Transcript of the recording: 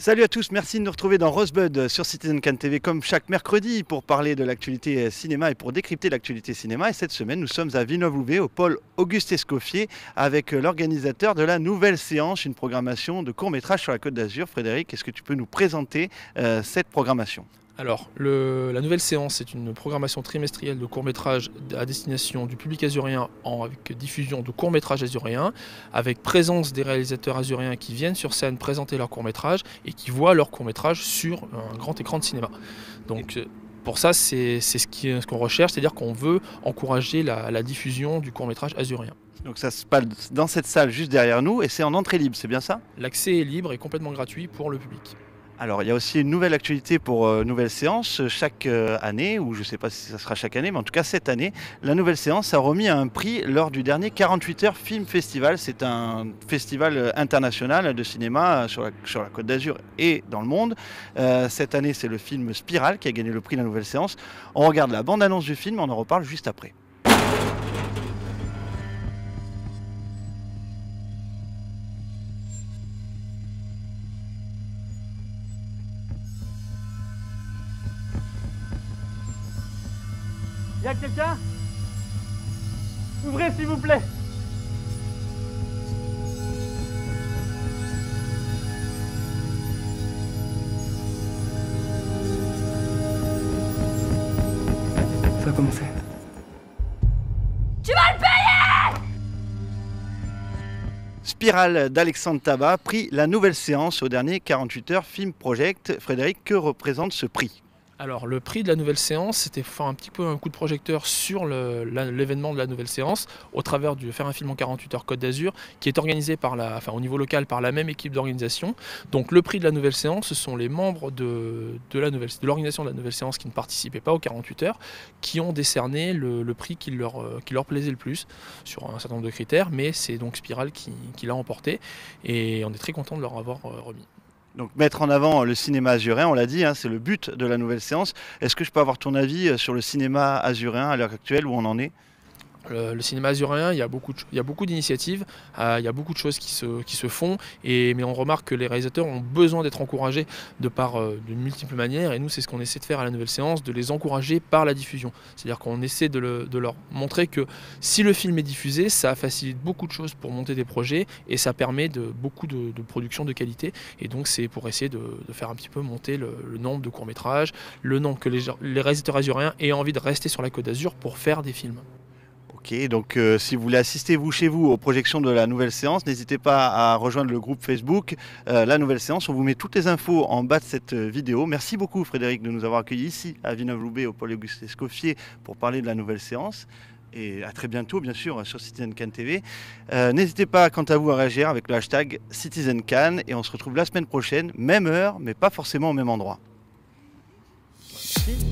Salut à tous, merci de nous retrouver dans Rosebud sur Citizen Can TV comme chaque mercredi pour parler de l'actualité cinéma et pour décrypter l'actualité cinéma. Et cette semaine, nous sommes à Villeneuve-Loubet au pôle Auguste Escoffier avec l'organisateur de la nouvelle séance, une programmation de court-métrage sur la Côte d'Azur. Frédéric, est-ce que tu peux nous présenter cette programmation ? Alors, la nouvelle séance, c'est une programmation trimestrielle de courts-métrages à destination du public azurien avec diffusion de courts-métrages azuréens, avec présence des réalisateurs azuréens qui viennent sur scène présenter leurs courts-métrages et qui voient leurs courts-métrages sur un grand écran de cinéma. Donc, pour ça, c'est ce qu'on recherche, c'est-à-dire qu'on veut encourager la diffusion du court-métrage azuréen. Donc ça se passe dans cette salle juste derrière nous et c'est en entrée libre, c'est bien ça ? L'accès est libre et complètement gratuit pour le public. Alors, il y a aussi une nouvelle actualité pour Nouvelle Séance. Chaque année, ou je ne sais pas si ça sera chaque année, mais en tout cas cette année, la Nouvelle Séance a remis un prix lors du dernier 48 heures Film Festival. C'est un festival international de cinéma sur la Côte d'Azur et dans le monde. Cette année, c'est le film Spirale qui a gagné le prix de la Nouvelle Séance. On regarde la bande-annonce du film, on en reparle juste après. Y'a quelqu'un? Ouvrez s'il vous plaît. Ça a commencé. Tu vas le payer! Spirale d'Alexandre Tabat, prix la Nouvelle Séance au dernier 48 heures Film Project. Frédéric, que représente ce prix ? Alors le prix de la nouvelle séance, c'était faire un petit peu un coup de projecteur sur l'événement de la nouvelle séance au travers de faire un film en 48 heures Côte d'Azur qui est organisé au niveau local par la même équipe d'organisation. Donc le prix de la nouvelle séance, ce sont les membres de l'organisation de la nouvelle séance qui ne participaient pas aux 48 heures qui ont décerné le prix qui leur plaisait le plus sur un certain nombre de critères, mais c'est donc Spirale qui l'a emporté et on est très content de leur avoir remis. Donc mettre en avant le cinéma azuréen, on l'a dit, hein, c'est le but de la Nouvelle Séance. Est-ce que je peux avoir ton avis sur le cinéma azuréen à l'heure actuelle, où on en est ? Le cinéma azuréen, il y a beaucoup d'initiatives, il y a beaucoup de choses qui se font, mais on remarque que les réalisateurs ont besoin d'être encouragés de multiples manières, et nous c'est ce qu'on essaie de faire à la nouvelle séance, de les encourager par la diffusion. C'est-à-dire qu'on essaie de leur montrer que si le film est diffusé, ça facilite beaucoup de choses pour monter des projets, et ça permet beaucoup de production de qualité, et donc c'est pour essayer de faire un petit peu monter le nombre de courts-métrages, le nombre que les réalisateurs azuréens aient envie de rester sur la Côte d'Azur pour faire des films. Ok, donc si vous voulez assister chez vous aux projections de la Nouvelle Séance, n'hésitez pas à rejoindre le groupe Facebook La Nouvelle Séance. On vous met toutes les infos en bas de cette vidéo. Merci beaucoup Frédéric de nous avoir accueillis ici à Villeneuve-Loubet au pôle Auguste Escoffier pour parler de la Nouvelle Séance. Et à très bientôt bien sûr sur Citizen Can TV. N'hésitez pas quant à vous à réagir avec le hashtag Citizen Can et on se retrouve la semaine prochaine, même heure mais pas forcément au même endroit. Merci.